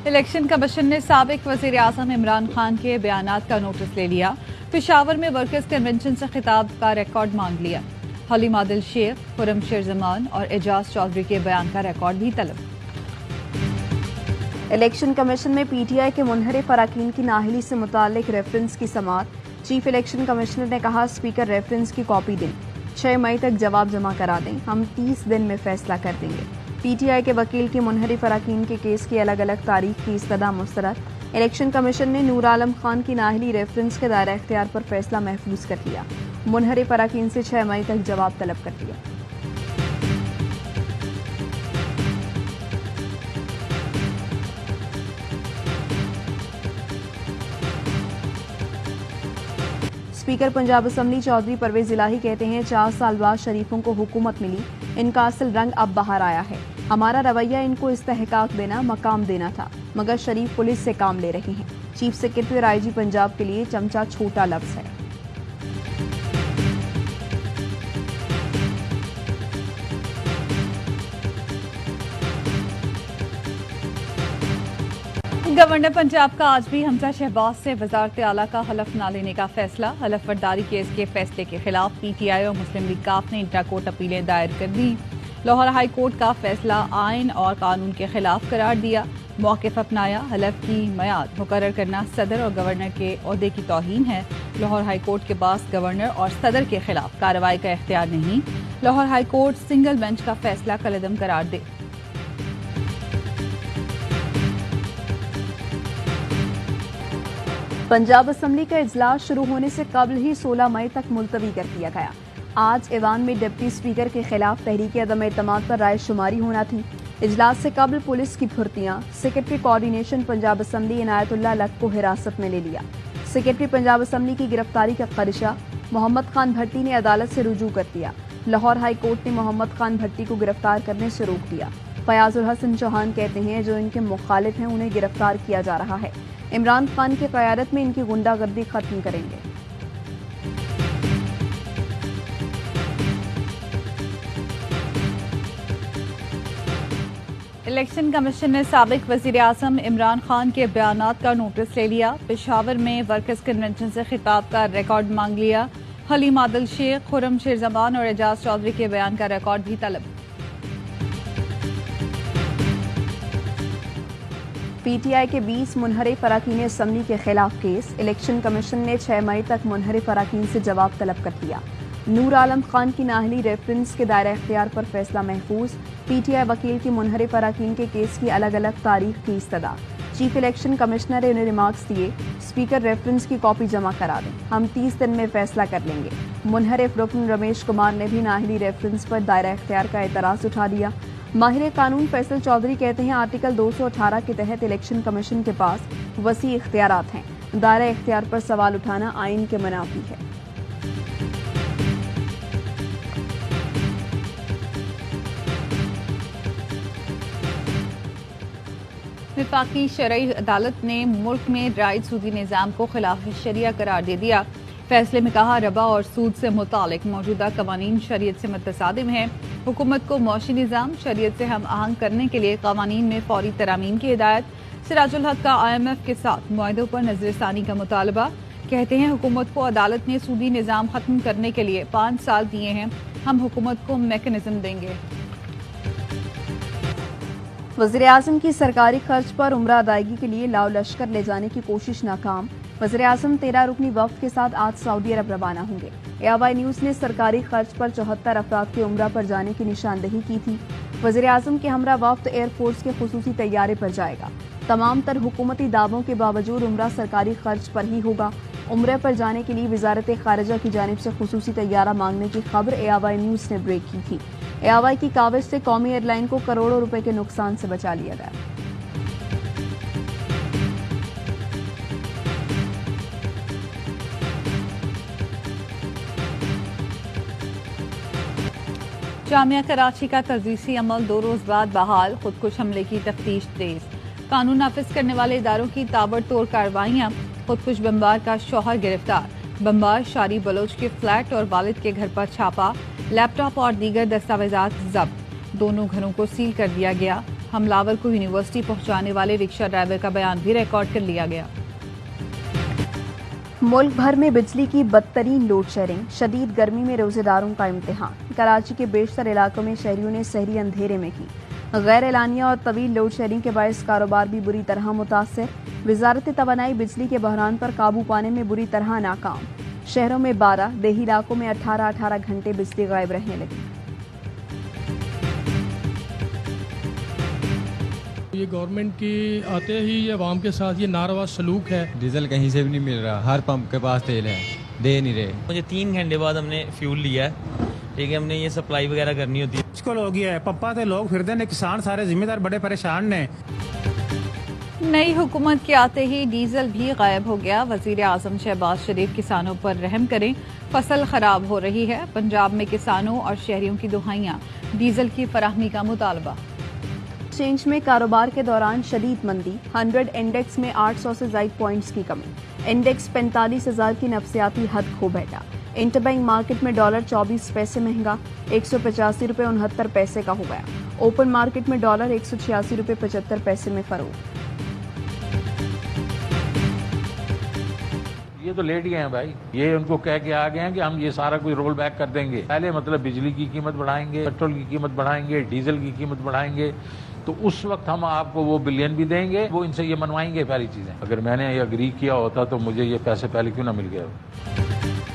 Election commission نے سابق وزیر اعظم عمران خان کے بیانات کا نوٹس لے لیا۔ پشاور میں ورکرز کنونشن سے خطاب کا ریکارڈ مانگ لیا۔ حلیم عادل شیخ، خرم شیر زمان اور اعجاز چودھری کے بیان کا ریکارڈ بھی طلب۔ الیکشن کمیشن میں پی ٹی آئی کے منحرف اراکین کی نااہلی سے متعلق ریفرنس کی سماعت۔ چیف الیکشن کمشنر نے کہا اسپیکر ریفرنس کی کاپی دیں، 6 مئی تک جواب جمع کرا دیں، ہم 30 دن میں فیصلہ کر دیں گے۔ پی ٹی آئی کے وکیل کی منحرف اراکین کے کیس کی الگ الگ تاریخ کی استدعا مسترد۔ الیکشن کمیشن نے نور عالم خان کی نااہلی ریفرنس کے دائرہ اختیار پر فیصلہ محفوظ کر لیا۔ منحرف اراکین سے 6 مئی تک جواب طلب کر لیا۔ اسپیکر پنجاب اسمبلی چودھری پرویز الہی کہتے ہیں 4 سال بعد شریفوں کو حکومت ملی، ان کا اصل رنگ اب باہر آیا ہے۔ ہمارا رویہ ان کو استحقاق دینا، مقام دینا تھا، مگر شریف پولیس سے کام لے رہے ہیں۔ چیف سیکرٹری اور آئی جی پنجاب کے لیے چمچا چھوٹا لفظ ہے۔ گورنر پنجاب کا آج بھی حمزہ شہباز سے وزارت اعلیٰ کا حلف نہ لینے کا فیصلہ۔ حلف برداری کیس کے فیصلے کے خلاف پی ٹی آئی اور مسلم لیگ کاف نے انٹرا کورٹ اپیلیں دائر کر دی۔ لاہور ہائی کورٹ کا فیصلہ آئین اور قانون کے خلاف قرار دیا، موقف اپنایا۔ حلف کی میعاد مقرر کرنا صدر اور گورنر کے عہدے کی توہین ہے۔ لاہور ہائی کورٹ کے پاس گورنر اور صدر کے خلاف کارروائی کا اختیار نہیں۔ Lahore high court single bench کا فیصلہ کالعدم قرار دے۔ پنجاب اسمبلی کا اجلاس شروع ہونے سے قبل ہی 16 مئی تک ملتوی کر دیا گیا۔ آج ایوان میں ڈپٹی اسپیکر کے خلاف تحریک عدم اعتماد پر رائے شماری ہونا تھی۔ اجلاس سے قبل پولیس کی بھرتیاں، سیکرٹری کوارڈینیشن پنجاب اسمبلی عنایت اللہ لک کو حراست میں لے لیا۔ سیکرٹری پنجاب اسمبلی کی گرفتاری کا خدشہ، محمد خان بھٹی نے عدالت سے رجوع کر دیا۔ لاہور ہائی کورٹ نے محمد خان بھٹی کو گرفتار کرنے سے روک دیا۔ فیاض الحسن چوہان کہتے ہیں جو ان کے مخالف ہیں انہیں گرفتار کیا جا رہا ہے۔ عمران خان کی قیادت میں ان کی غنڈہ گردی ختم کریں گے۔ الیکشن کمیشن نے سابق وزیر اعظم عمران خان کے بیانات کا نوٹس لے لیا۔ پشاور میں ورکرز کنونشن سے خطاب کا ریکارڈ مانگ لیا۔ حلیم عادل شیخ، خرم شیر زمان اور اعجاز چودھری کے بیان کا ریکارڈ بھی طلب۔ پی ٹی آئی کے 20 منحرف اراکین اسمبلی کے خلاف کیس۔ الیکشن کمیشن نے 6 مئی تک منحرف اراکین سے جواب طلب کر لیا۔ نور عالم خان کی نااہلی ریفرنس کے دائرہ اختیار پر فیصلہ محفوظ۔ پی ٹی آئی وکیل کی منحرف اراکین کے کیس کی الگ الگ تاریخ کی استدعا۔ چیف الیکشن کمشنر نے ریمارکس دیے، اسپیکر ریفرنس کی کاپی جمع کرا دیں، ہم 30 دن میں فیصلہ کر لیں گے۔ منحرف رکن رمیش کمار نے بھی نااہلی ریفرنس پر دائرہ اختیار کا اعتراض اٹھا دیا۔ ماہر قانون فیصل چودھری کہتے ہیں آرٹیکل 218 کے تحت الیکشن کمیشن کے پاس وسیع اختیارات ہیں، دائرہ اختیار پر سوال اٹھانا آئین کے منافی ہے۔ وفاقی شرعی عدالت نے ملک میں رائج سودی نظام کو خلاف شریعہ قرار دے دیا۔ فیصلے میں کہا ربا اور سود سے متعلق موجودہ قوانین شریعت سے متصادم ہیں۔ حکومت کو معاشی نظام شریعت سے ہم آہنگ کرنے کے لیے قوانین میں فوری ترامیم کی ہدایت۔ سراج الحق کا IMF کے ساتھ معاہدوں پر نظر ثانی کا مطالبہ۔ کہتے ہیں حکومت کو عدالت نے سودی نظام ختم کرنے کے لیے 5 سال دیے ہیں، ہم حکومت کو میکانزم دیں گے۔ وزیر اعظم کی سرکاری خرچ پر عمرہ ادائیگی کے لیے لاؤ لشکر لے جانے کی کوشش ناکام۔ وزیر اعظم 13 رکنی وفد کے ساتھ آج سعودی عرب روانہ ہوں گے۔ AY نیوز نے سرکاری خرچ پر 74 افراد کے عمرہ پر جانے کی نشاندہی کی تھی۔ وزیر اعظم کے ہمراہ وفد ایئر فورس کے خصوصی طیارے پر جائے گا۔ تمام تر حکومتی دعووں کے باوجود عمرہ سرکاری خرچ پر ہی ہوگا۔ عمرے پر جانے کے لیے وزارت خارجہ کی جانب سے خصوصی طیارہ مانگنے کی خبر AY نیوز نے بریک کی تھی۔ AY کی کاوش سے قومی ایئر لائن کو کروڑوں روپے کے نقصان سے بچا لیا گیا۔ جامعہ کراچی کا تدریسی عمل 2 روز بعد بحال، خودکش حملے کی تفتیش تیز۔ قانون نافذ کرنے والے اداروں کی تابڑتوڑ کارروائیاں، خودکش بمبار کا شوہر گرفتار، بمبار شاری بلوچ کے فلیٹ اور والد کے گھر پر چھاپا، لیپ ٹاپ اور دیگر دستاویزات ضبط، دونوں گھروں کو سیل کر دیا گیا۔ हमलावर को यूनिवर्सिटी पहुंचाने वाले रिक्शा ड्राइवर का बयान भी रिकॉर्ड कर लिया गया। मुल्क भर में बिजली की बदतरीन लोड शेडिंग, शदीद गर्मी में रोजेदारों का इम्तिहान। कराची के बेशतर इलाकों में शहरियों ने सहरी अंधेरे में की। गैर एलानिया और तवील लोड शेडिंग के बायस कारोबार भी बुरी तरह मुतासर। वजारत तवानाई बिजली के बहरान पर काबू पाने में बुरी तरह नाकाम। शहरों में 12, देही इलाकों में 18-18 घंटे बिजली गायब रहने लगी। ये गवर्नमेंट की आते ही ये अवाम के साथ ये नारवा सलूक है। डीजल कहीं से भी नहीं मिल रहा, हर पंप के पास तेल है, दे नहीं रहे। मुझे 3 घंटे बाद हमने फ्यूल लिया है, ठीक है, हमने ये सप्लाई वगैरह करनी होती है। मुश्किल हो गया है, पप्पा ते लोग फिरते ने, किसान सारे जिम्मेदार बड़े परेशान ने। नई हुकूमत के आते ही डीजल भी गायब हो गया। वजीर आजम शहबाज शरीफ किसानों पर रहम करें, फसल खराब हो रही है। पंजाब में किसानों और शहरियों की दुहाइयां, डीजल की फराहमी का मुतालबा। एक्सचेंज में कारोबार के दौरान शदीद मंदी, 100 इंडेक्स में 800 से ज्यादा पॉइंट्स की कमी। इंडेक्स 45,000 की नफसियाती हद खो बैठा। इंटरबैंक मार्केट में डॉलर 24 पैसे महंगा, 185 रुपये 69 पैसे का हो गया। ओपन मार्केट में डॉलर 186 रुपये 75 पैसे में फरोख्त। ये तो लेट गए हैं भाई, ये उनको कह के आ गए हैं कि हम ये सारा कुछ रोल बैक कर देंगे। पहले मतलब बिजली की कीमत बढ़ाएंगे, पेट्रोल की कीमत बढ़ाएंगे, डीजल की कीमत बढ़ाएंगे, तो उस वक्त हम आपको वो बिलियन भी देंगे, वो इनसे ये मनवाएंगे पहली चीजें। अगर मैंने ये अग्री किया होता तो मुझे ये पैसे पहले क्यों ना मिल गए।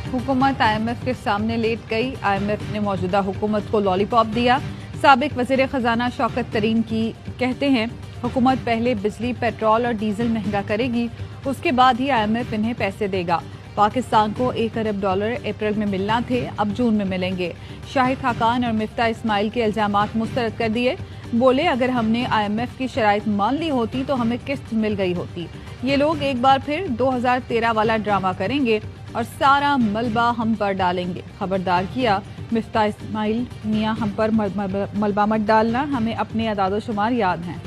हुकूमत IMF के सामने लेट गई। IMF ने मौजूदा हुकूमत को लॉलीपॉप दिया। साबिक वजीर खजाना शौकत तरीन की कहते हैं, हुकूमत पहले बिजली, पेट्रोल और डीजल महंगा करेगी, उसके बाद ही IMF इन्हें पैसे देगा। पाकिस्तान को $1 अरब अप्रैल में मिलना थे, अब जून में मिलेंगे। शाहिद खाकान और मिफ्ता इस्माइल के इल्जामात मुस्तरद कर दिए। बोले, अगर हमने IMF की शराइत मान ली होती तो हमें किस्त मिल गई होती। ये लोग एक बार फिर 2013 वाला ड्रामा करेंगे और सारा मलबा हम पर डालेंगे। खबरदार किया मिफ्ता इस्माइल, मियां हम पर मलबा मत डालना, हमें अपने अदाद शुमार याद हैं।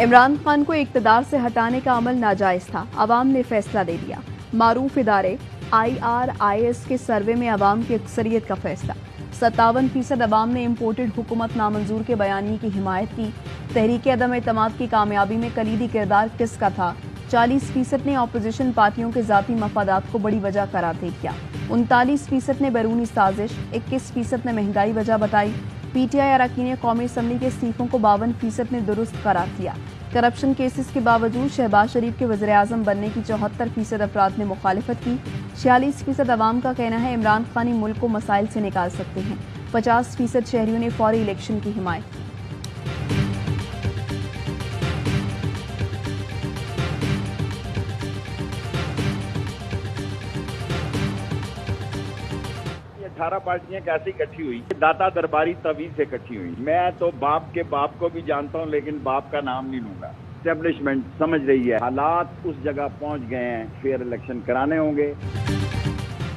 इमरान खान को इक़्तिदार से हटाने का अमल नाजायज था, अवाम ने फैसला दे दिया। मारूफ इदारे IRIS के सर्वे में अवाम की अक्सरियत का फैसला। 57% अवाम ने इम्पोर्टेड हुकूमत नामंजूर के बयानी की हिमायत की। तहरीक अदम एतमाद की कामयाबी में कलीदी किरदार किसका था? 40% ने अपोजिशन पार्टियों के ज़ाती मफादात को बड़ी वजह करार दे दिया। 39% ने बैरूनी साजिश, 21% ने महंगाई वजह बताई। PTI अरकान कौमी असम्बली के इस्तीफों को 52% ने दुरुस्त करार दिया। करप्शन केसेस के बावजूद शहबाज शरीफ के वज़ीर आज़म बनने की 74% अफराद ने मुखालिफत की। 46% अवाम का कहना है इमरान खान ही मुल्क को मसाइल से निकाल सकते हैं। 50% शहरियों ने फौरी इलेक्शन की हिमायत की। ये 18 पार्टियां कैसे इकट्ठी हुई? दाता दरबारी तवीज से इकट्ठी हुई। मैं तो बाप के बाप को भी जानता हूं, लेकिन बाप का नाम नहीं लूंगा। एस्टेब्लिशमेंट समझ रही है, हालात उस जगह पहुंच गए हैं, फेयर इलेक्शन कराने होंगे।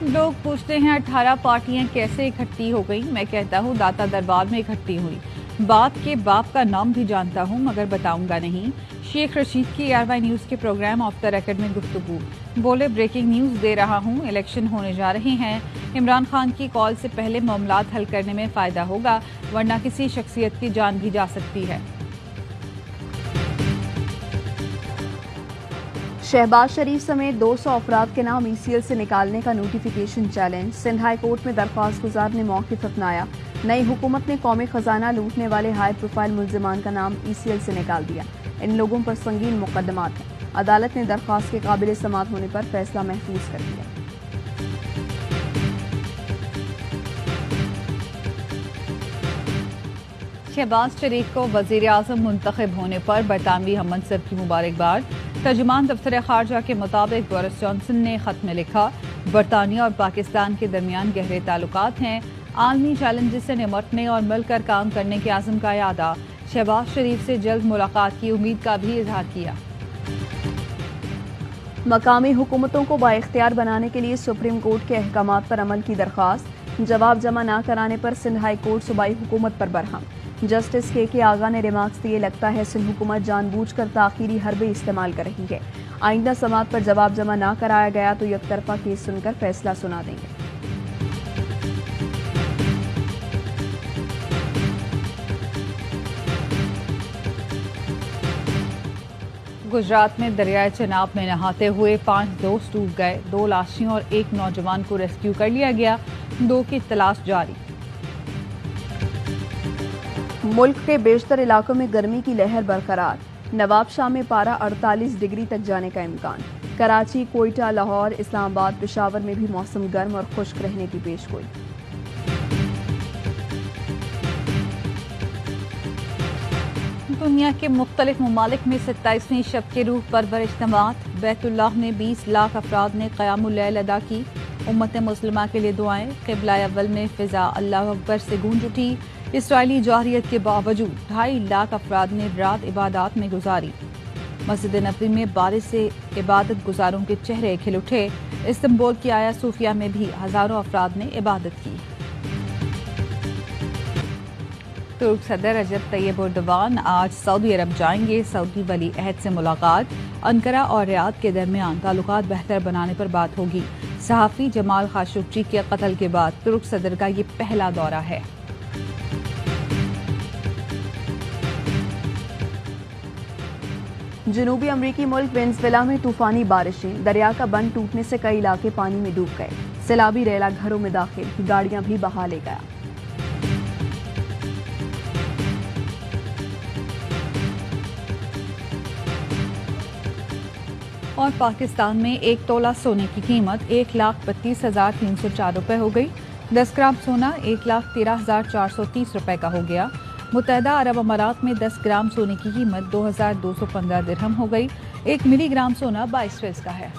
लोग पूछते हैं 18 पार्टियां कैसे इकट्ठी हो गई? मैं कहता हूँ दाता दरबार में इकट्ठी हुई। बाप के बाप का नाम भी जानता हूँ, मगर बताऊंगा नहीं। शेख रशीद की ARY न्यूज के प्रोग्राम ऑफ द रेकॉर्ड में गुफ्तगू। बोले, ब्रेकिंग न्यूज दे रहा हूँ, इलेक्शन होने जा रहे हैं। इमरान खान की कॉल से पहले मामलात हल करने में फायदा होगा, वरना किसी शख्सियत की जान भी जा सकती है। शहबाज शरीफ समेत 200 अफराद के नाम ECL से निकालने का notification challenge. Sindh high court में दरख्वास्त गुजार ने मौक़िफ़ अपनाया। नई हुकूमत ने कौमी खजाना लूटने वाले हाई प्रोफाइल मुल्ज़िमान का नाम ECL से निकाल दिया। इन लोगों पर संगीन मुकदमात हैं। अदालत ने दरख्वास्त के काबिल समाअत होने पर फैसला महफूज कर दिया। शहबाज शरीफ को वज़ीर आज़म मुंतखब होने पर बरतानवी हम मनसब की मुबारकबाद। तर्जुमान दफ्तर खारजा के मुताबिक बोरिस जॉनसन ने खत में लिखा, बरतानिया और पाकिस्तान के दरमियान गहरे ताल्लुकात हैं। आलमी चैलेंजेस से निमटने और मिलकर काम करने के आज़म का यादा। शहबाज शरीफ से जल्द मुलाकात की उम्मीद का भी इजहार किया। मकामी हुकूमतों को बाइख्तियार बनाने के लिए सुप्रीम कोर्ट के अहकामात पर अमल की दरख्वास्त। जवाब जमा न कराने पर सिंध हाई कोर्ट सूबाई हुकूमत पर बरहम। जस्टिस के आगा ने रिमार्क्स दिए, लगता है सिंध हुकूमत जानबूझकर ताखीरी हरबे इस्तेमाल कर रही है। आइंदा समाअत पर जवाब जमा न कराया गया तो यकतरफा केस सुनकर फैसला सुना देंगे। गुजरात में दरियाए चनाब में नहाते हुए 5 दोस्त डूब गए। 2 लाशें और 1 नौजवान को रेस्क्यू कर लिया गया। 2 की तलाश जारी। मुल्क के बेशतर इलाकों में गर्मी की लहर बरकरार। नवाबशाह में पारा 48 डिग्री तक जाने का इम्कान। कराची, कोयटा, लाहौर, इस्लामाबाद, पेशावर में भी मौसम गर्म और खुश्क रहने की पेशगोई। दुनिया के मुख्तलिफ ममालिक में 27वीं शब के रूह परवर इज्तिमात। बैतुल्लाह में 20 लाख अफराद ने क़यामुल लैल अदा की। उम्मत मुस्लिमा के लिए दुआएं। क़िबला अव्वल में फ़िज़ा अल्लाहु अकबर से गूंज उठी। इसराइली जारियत के बावजूद 2.5 लाख अफराद ने रात इबादत में गुजारी। मस्जिद नबवी में बारिश से इबादत गुजारों के चेहरे खिल उठे। इस्तांबुल की आया सूफिया में भी हज़ारों अफराद ने इबादत की। तुर्क सदर रजब तैयब एर्दोगान आज सऊदी अरब जाएंगे। सऊदी वली अहद से मुलाकात। अंकारा और रियाद के दरमियान ताल्लुकात बेहतर बनाने पर बात होगी। सहाफ़ी जमाल खाशोगी के कत्ल के बाद तुर्क सदर का ये पहला दौरा है। जनूबी अमरीकी मुल्क वेनेज़ुएला में तूफानी बारिशें। दरिया का बंद टूटने से कई इलाके पानी में डूब गए। सैलाबी रेला घरों में दाखिल, गाड़ियां भी बहा ले गया। और पाकिस्तान में 1 तोला सोने की कीमत 1,32,304 रुपये हो गई। 10 ग्राम सोना 1,13,430 रुपये का हो गया। मुत्तहदा अरब अमारात में 10 ग्राम सोने की कीमत 2,215 दिरहम हो गई। 1 मिलीग्राम सोना 22 फिज का है।